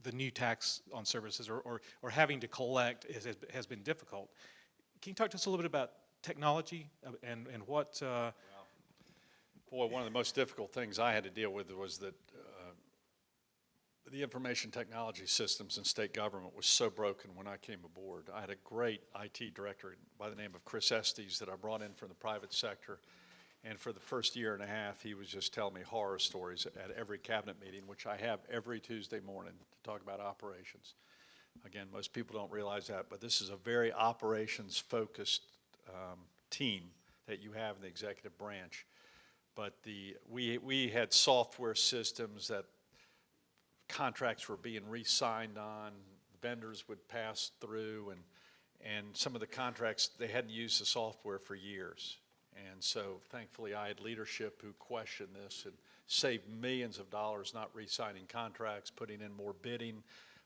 the new tax on services or having to collect has been difficult. Can you talk to us a little bit about technology and what? Boy, one of the most difficult things I had to deal with was that the information technology systems in state government was so broken when I came aboard. I had a great IT director by the name of Chris Estes that I brought in from the private sector. And for the first year and a half, he was just telling me horror stories at every cabinet meeting, which I have every Tuesday morning to talk about operations. Again, most people don't realize that, but this is a very operations-focused team that you have in the executive branch. But we had software systems that contracts were being re-signed on, vendors would pass through, and some of the contracts, they hadn't used the software for years. And so thankfully I had leadership who questioned this and saved millions of dollars not re-signing contracts, putting in more bidding.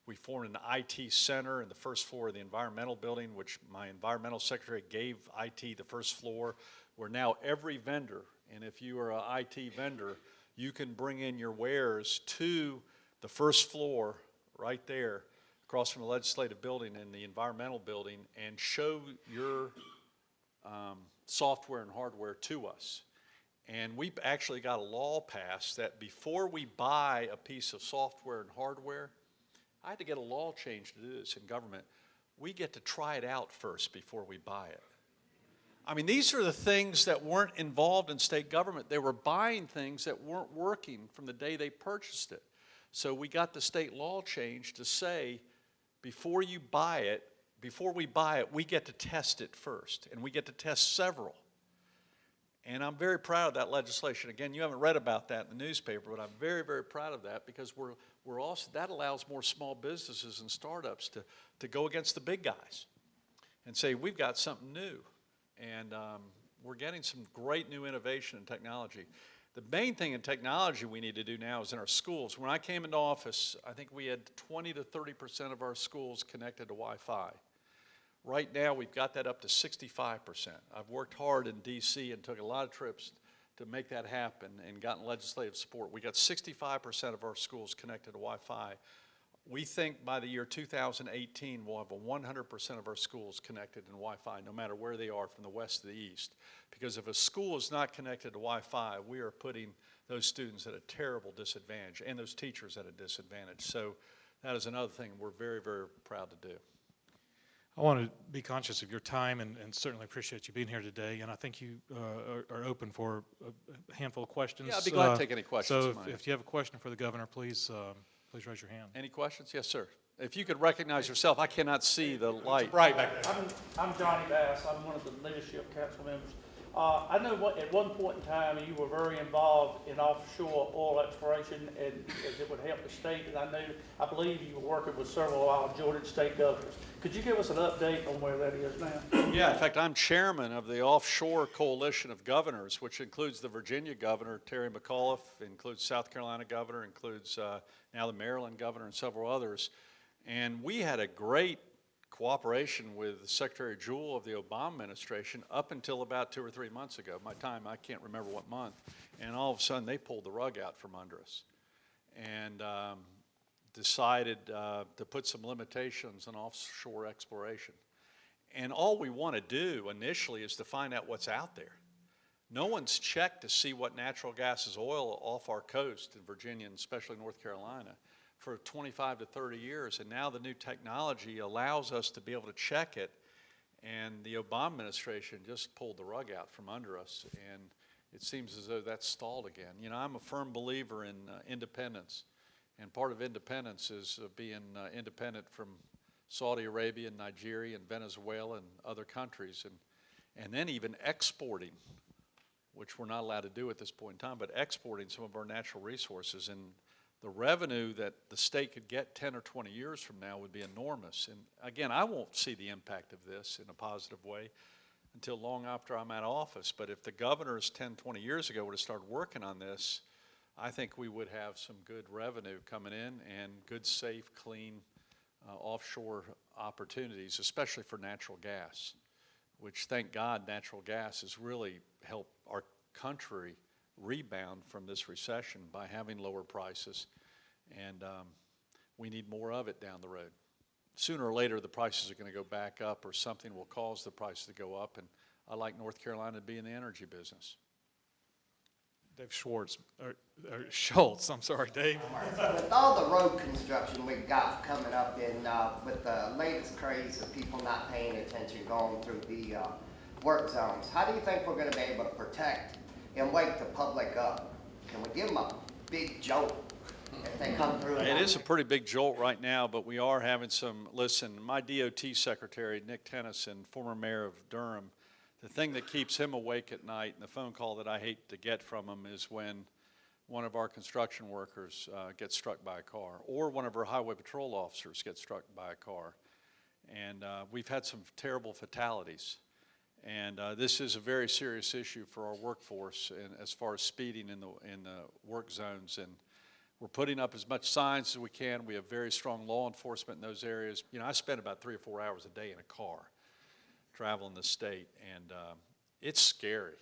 We formed an IT center in the first floor of the environmental building, which my environmental secretary gave IT the first floor, where now every vendor, and if you are an IT vendor, you can bring in your wares to the first floor right there across from the legislative building and the environmental building and show your software and hardware to us. And we actually got a law passed that before we buy a piece of software and hardware, I had to get a law change to do this in government. We get to try it out first before we buy it. I mean, these are the things that weren't involved in state government. They were buying things that weren't working from the day they purchased it. So we got the state law change to say, before you buy it, before we buy it, we get to test it first, and we get to test several. And I'm very proud of that legislation. Again, you haven't read about that in the newspaper, but I'm very, very proud of that because we're also, that allows more small businesses and startups to go against the big guys and say, we've got something new. And we're getting some great new innovation and technology. The main thing in technology we need to do now is in our schools. When I came into office, I think we had 20 to 30% of our schools connected to Wi-Fi. Right now, we've got that up to 65%. I've worked hard in DC and took a lot of trips to make that happen and gotten legislative support. We got 65% of our schools connected to Wi-Fi. We think by the year 2018, we'll have 100% of our schools connected in Wi-Fi, no matter where they are, from the west to the east. Because if a school is not connected to Wi-Fi, we are putting those students at a terrible disadvantage and those teachers at a disadvantage. So that is another thing we're very, very proud to do. I want to be conscious of your time and certainly appreciate you being here today. And I think you are open for a handful of questions. Yeah, I'd be glad to take any questions. So if you have a question for the governor, please raise your hand. Any questions? Yes, sir. If you could recognize yourself, I cannot see the light. Right back there. I'm Johnny Bass. I'm one of the leadership council members. I know at one point in time you were very involved in offshore oil exploration, and as it would help the state. And I believe you were working with several of our Georgia state governors. Could you give us an update on where that is now? Yeah, in fact, I'm chairman of the Offshore Coalition of Governors, which includes the Virginia governor, Terry McAuliffe, includes South Carolina governor, includes now the Maryland governor and several others. And we had a great cooperation with Secretary Jewell of the Obama administration up until about 2 or 3 months ago. My time, I can't remember what month. And all of a sudden, they pulled the rug out from under us and decided to put some limitations on offshore exploration. And all we want to do initially is to find out what's out there. No one's checked to see what natural gas is oil off our coast in Virginia and especially North Carolina for 25 to 30 years, and now the new technology allows us to be able to check it, and the Obama administration just pulled the rug out from under us, and it seems as though that's stalled again. You know, I'm a firm believer in independence, and part of independence is being independent from Saudi Arabia and Nigeria and Venezuela and other countries, and then even exporting, which we're not allowed to do at this point in time, but exporting some of our natural resources. And the revenue that the state could get 10 or 20 years from now would be enormous. And again, I won't see the impact of this in a positive way until long after I'm out of office. But if the governors 10, 20 years ago would have started working on this, I think we would have some good revenue coming in and good, safe, clean offshore opportunities, especially for natural gas, which, thank God, natural gas has really helped our country rebound from this recession by having lower prices. And we need more of it down the road. Sooner or later, the prices are going to go back up, or something will cause the price to go up, and I like North Carolina to be in the energy business. Dave Schwartz, or Schultz, I'm sorry, Dave. With all the road construction we've got coming up in, with the latest craze of people not paying attention going through the work zones, how do you think we're gonna be able to protect and wake the public up? Can we give them a big jolt if they come through? It is a pretty big jolt right now, but we are having some, listen, my DOT secretary, Nick Tennyson, former mayor of Durham, the thing that keeps him awake at night, and the phone call that I hate to get from him, is when one of our construction workers gets struck by a car, or one of our highway patrol officers gets struck by a car. And we've had some terrible fatalities. And this is a very serious issue for our workforce, and as far as speeding in the work zones. And we're putting up as much signs as we can. We have very strong law enforcement in those areas. You know, I spend about 3 or 4 hours a day in a car traveling the state, and it's scary.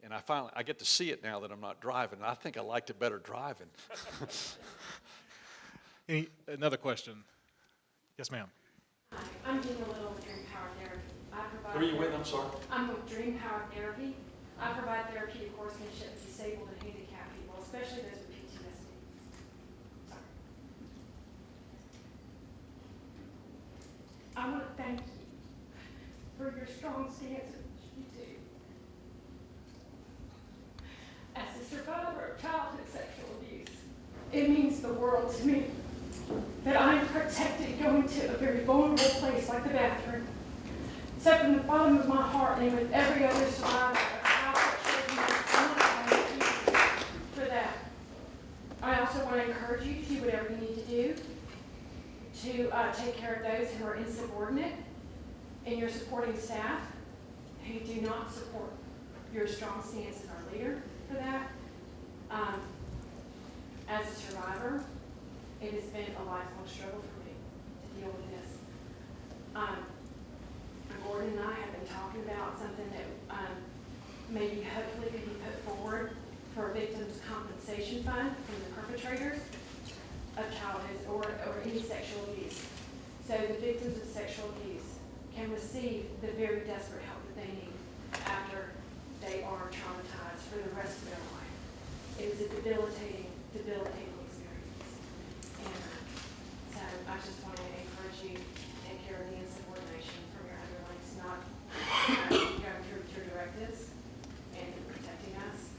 And I get to see it now that I'm not driving. I think I liked it better driving. Another question? Yes, ma'am. Hi, I'm Gina Little with Dream Power Therapy. Who are you with, I'm sorry? I'm with Dream Power Therapy. I provide therapeutic horsemanship to disabled and handicapped people, especially those with PTSD. Sorry. I want to thank you for your strong stance in what you do. As a survivor of childhood sexual abuse, it means the world to me that I am protected going to a very vulnerable place like the bathroom. So from the bottom of my heart, and with every other survivor of child sexual abuse, I want to thank you for that. I also want to encourage you to do whatever you need to do to take care of those who are insubordinate and your supporting staff who do not support your strong stance as our leader for that. As a survivor, it has been a lifelong struggle for me to deal with this. Gordon and I have been talking about something that maybe hopefully could be put forward for a victims' compensation fund from the perpetrators of childhood or any sexual abuse. So the victims of sexual abuse can receive the very desperate help that they need after they are traumatized for the rest of their life. It was a debilitating experience. And so I just want to encourage you to take care of the insubordination from your underlings, not going through your directives and protecting us,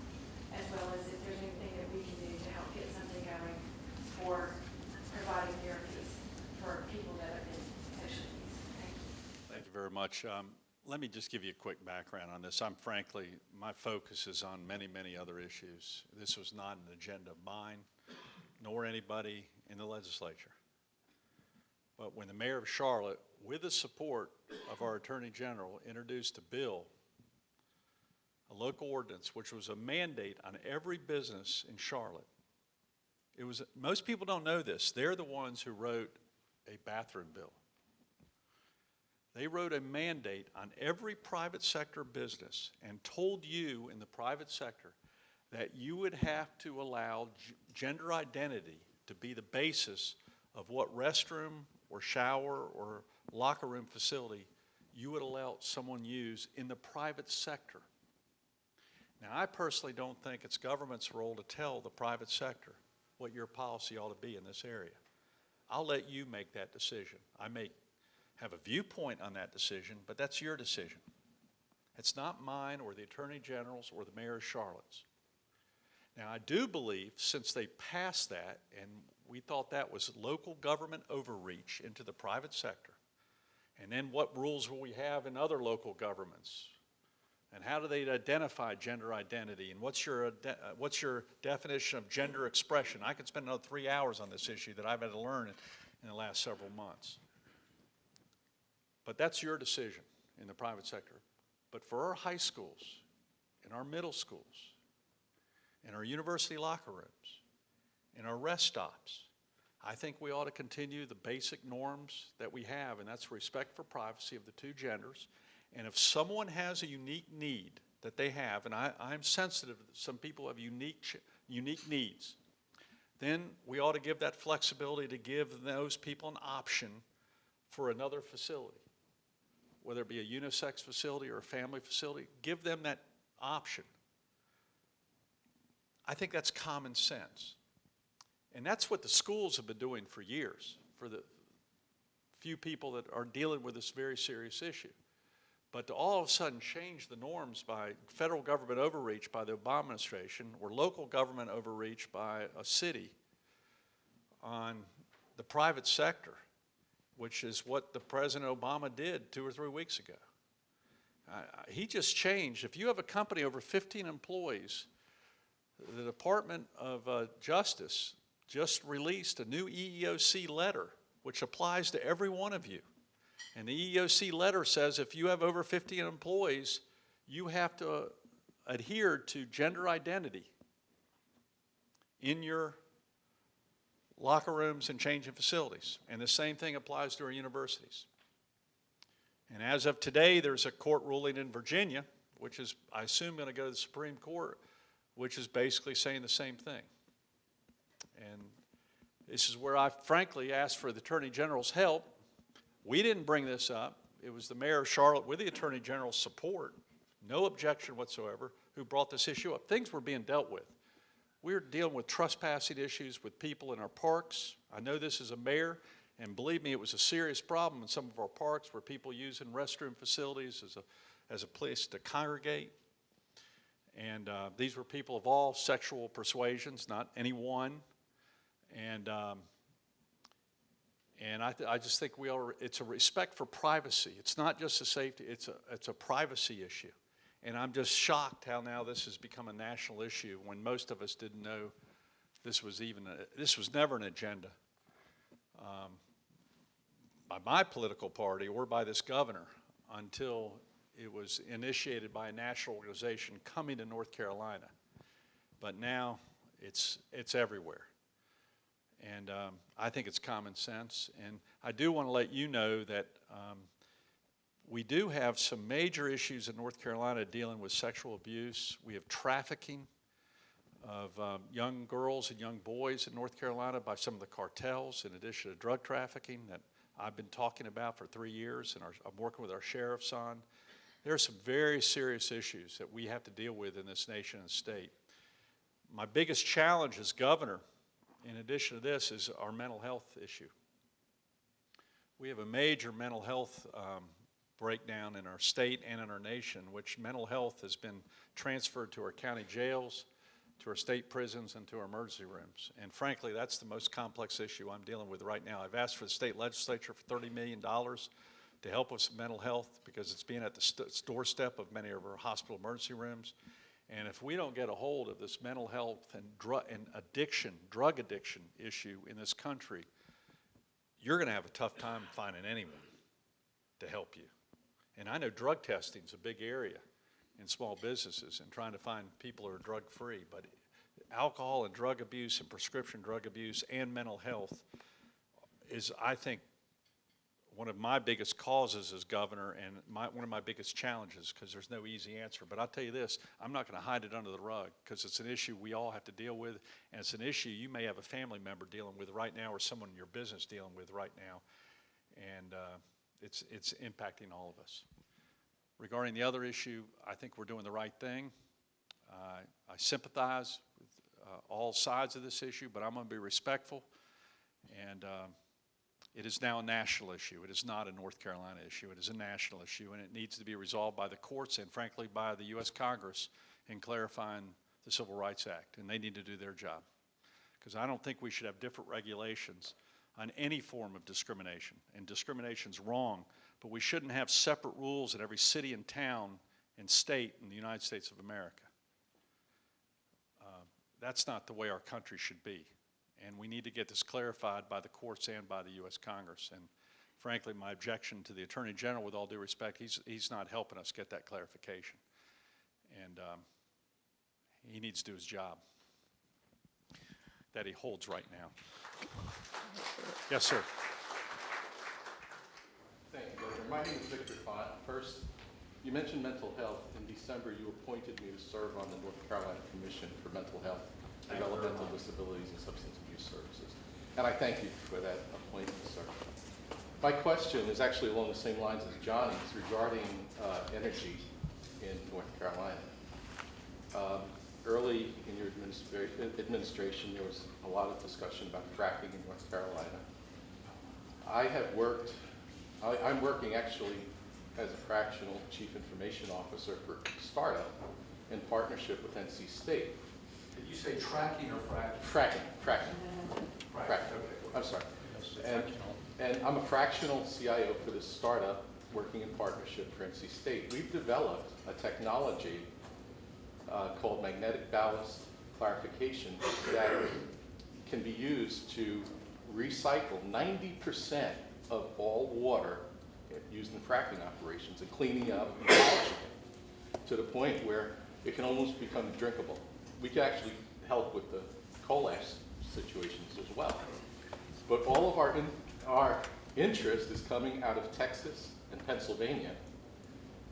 as well as if there's anything that we can do to help get something going for providing therapies for people that have been sexually abused. Thank you. Thank you very much. Let me just give you a quick background on this. Frankly, my focus is on many, many other issues. This was not an agenda of mine, nor anybody in the legislature. But when the mayor of Charlotte, with the support of our attorney general, introduced a bill, a local ordinance, which was a mandate on every business in Charlotte. Most people don't know this. They're the ones who wrote a bathroom bill. They wrote a mandate on every private sector business and told you in the private sector that you would have to allow gender identity to be the basis of what restroom or shower or locker room facility you would allow someone use in the private sector. Now, I personally don't think it's government's role to tell the private sector what your policy ought to be in this area. I'll let you make that decision. I may have a viewpoint on that decision, but that's your decision. It's not mine or the Attorney General's or the Mayor of Charlotte's. Now, I do believe, since they passed that, and we thought that was local government overreach into the private sector, and then what rules will we have in other local governments? And how do they identify gender identity? And what's your definition of gender expression? I could spend another 3 hours on this issue that I've had to learn in the last several months. But that's your decision in the private sector. But for our high schools, in our middle schools, in our university locker rooms, in our rest stops, I think we ought to continue the basic norms that we have, and that's respect for privacy of the two genders. And if someone has a unique need that they have, and I'm sensitive that some people have unique needs, then we ought to give that flexibility to give those people an option for another facility, whether it be a unisex facility or a family facility. Give them that option. I think that's common sense. And that's what the schools have been doing for years, for the few people that are dealing with this very serious issue. But to all of a sudden change the norms by federal government overreach by the Obama administration or local government overreach by a city on the private sector, which is what the President Obama did 2 or 3 weeks ago. He just changed. If you have a company over 15 employees, the Department of Justice just released a new EEOC letter which applies to every one of you. And the EEOC letter says if you have over 15 employees, you have to adhere to gender identity in your locker rooms and changing facilities. And the same thing applies to our universities. And as of today, there's a court ruling in Virginia, which is, I assume, going to go to the Supreme Court, which is basically saying the same thing. And this is where I frankly asked for the Attorney General's help. We didn't bring this up. It was the Mayor of Charlotte with the Attorney General's support, no objection whatsoever, who brought this issue up. Things were being dealt with. We were dealing with trespassing issues with people in our parks. I know this as a mayor, and believe me, it was a serious problem in some of our parks where people using restroom facilities as a place to congregate. And these were people of all sexual persuasions, not any one. And I just think it's a respect for privacy. It's not just a safety, it's a privacy issue. And I'm just shocked how now this has become a national issue when most of us didn't know this was never an agenda by my political party or by this governor until it was initiated by a national organization coming to North Carolina. But now it's everywhere. And I think it's common sense. And I do want to let you know that we do have some major issues in North Carolina dealing with sexual abuse. We have trafficking of young girls and young boys in North Carolina by some of the cartels, in addition to drug trafficking that I've been talking about for 3 years, and I'm working with our sheriffs on. There are some very serious issues that we have to deal with in this nation and state. My biggest challenge as governor, in addition to this, is our mental health issue. We have a major mental health breakdown in our state and in our nation, which mental health has been transferred to our county jails, to our state prisons, and to our emergency rooms. And frankly, that's the most complex issue I'm dealing with right now. I've asked for the state legislature for $30 million to help us with mental health because it's being at the doorstep of many of our hospital emergency rooms. And if we don't get a hold of this mental health and drug addiction issue in this country, you're going to have a tough time finding anyone to help you. And I know drug testing is a big area in small businesses and trying to find people who are drug-free. But alcohol and drug abuse and prescription drug abuse and mental health is, I think, one of my biggest causes as governor and one of my biggest challenges, because there's no easy answer. But I'll tell you this, I'm not going to hide it under the rug because it's an issue we all have to deal with, and it's an issue you may have a family member dealing with right now or someone in your business dealing with right now, and it's impacting all of us. Regarding the other issue, I think we're doing the right thing. I sympathize with all sides of this issue, but I'm going to be respectful, and it is now a national issue. It is not a North Carolina issue. It is a national issue, and it needs to be resolved by the courts and, frankly, by the U.S. Congress in clarifying the Civil Rights Act, and they need to do their job. Because I don't think we should have different regulations on any form of discrimination, and discrimination's wrong, but we shouldn't have separate rules in every city and town and state in the United States of America. That's not the way our country should be. And we need to get this clarified by the courts and by the U.S. Congress. And frankly, my objection to the Attorney General, with all due respect, he's not helping us get that clarification. And he needs to do his job that he holds right now. Yes, sir. Thank you, Governor. My name is Victor Font. First, you mentioned mental health. In December, you appointed me to serve on the North Carolina Commission for Mental Health. developmental disabilities and substance abuse services. And I thank you for that appointment, sir. My question is actually along the same lines as Johnny's regarding energy in North Carolina. Early in your administration, there was a lot of discussion about fracking in North Carolina. I'm working actually as a fractional chief information officer for startup in partnership with NC State. Did you say tracking or fracking? Fracking. Okay. I'm sorry. And I'm a fractional CIO for this startup working in partnership for NC State. We've developed a technology called magnetic ballast clarification that can be used to recycle 90% of all water used in fracking operations and cleaning up and polishing it to the point where it can almost become drinkable. We can actually help with the coal ash situations as well. But all of our interest is coming out of Texas and Pennsylvania,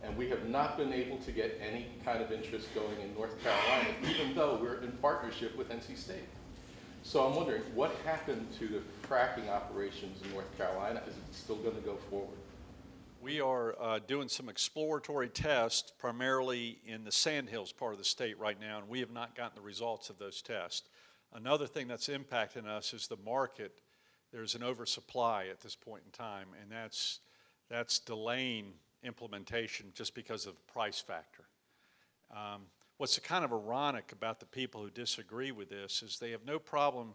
and we have not been able to get any kind of interest going in North Carolina, even though we're in partnership with NC State. So I'm wondering, what happened to the fracking operations in North Carolina? Is it still going to go forward? We are doing some exploratory tests, primarily in the Sandhills part of the state right now, and we have not gotten the results of those tests. Another thing that's impacting us is the market. There's an oversupply at this point in time, and that's delaying implementation just because of the price factor. What's kind of ironic about the people who disagree with this is they have no problem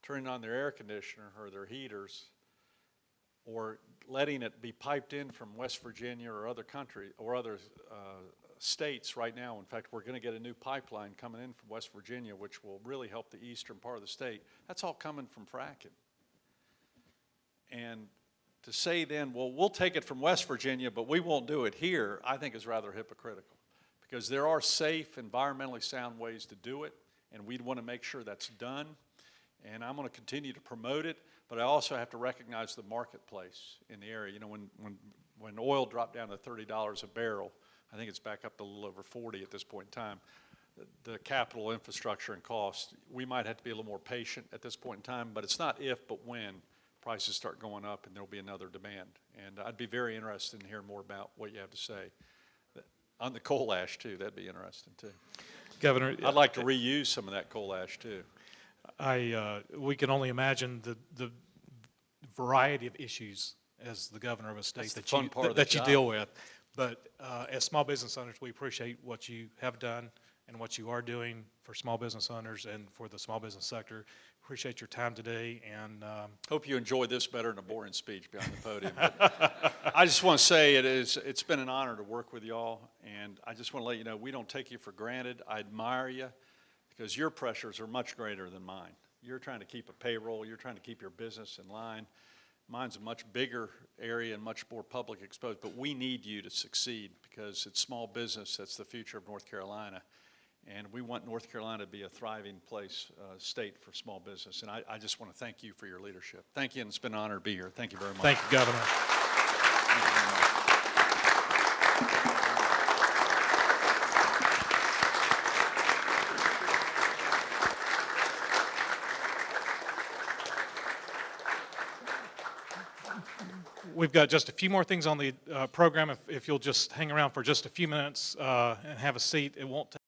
turning on their air conditioner or their heaters or letting it be piped in from West Virginia or other country or other states right now. In fact, we're going to get a new pipeline coming in from West Virginia, which will really help the eastern part of the state. That's all coming from fracking. And to say then, well, we'll take it from West Virginia, but we won't do it here, I think is rather hypocritical. Because there are safe, environmentally sound ways to do it, and we'd want to make sure that's done. And I'm going to continue to promote it, but I also have to recognize the marketplace in the area. You know, when oil dropped down to $30 a barrel, I think it's back up to a little over 40 at this point in time, the capital infrastructure and cost, we might have to be a little more patient at this point in time, but it's not if, but when prices start going up and there'll be another demand. And I'd be very interested in hearing more about what you have to say. On the coal ash too, that'd be interesting too. Governor, I'd like to reuse some of that coal ash too. we can only imagine the variety of issues as the governor of a state That's the that fun you part of the that you job. deal with. But as small business owners, we appreciate what you have done and what you are doing for small business owners and for the small business sector. Appreciate your time today, and Hope you enjoy this better than a boring speech behind the podium. I just want to say it's been an honor to work with y'all, and I just want to let you know we don't take you for granted. I admire you because your pressures are much greater than mine. You're trying to keep a payroll. You're trying to keep your business in line. Mine's a much bigger area and much more public exposed, but we need you to succeed because it's small business that's the future of North Carolina. And we want North Carolina to be a thriving place, state for small business. And I just want to thank you for your leadership. Thank you, and it's been an honor to be here. Thank you very much. thank you, Governor. We've got just a few more things on the program. If you'll just hang around for just a few minutes and have a seat, it won't take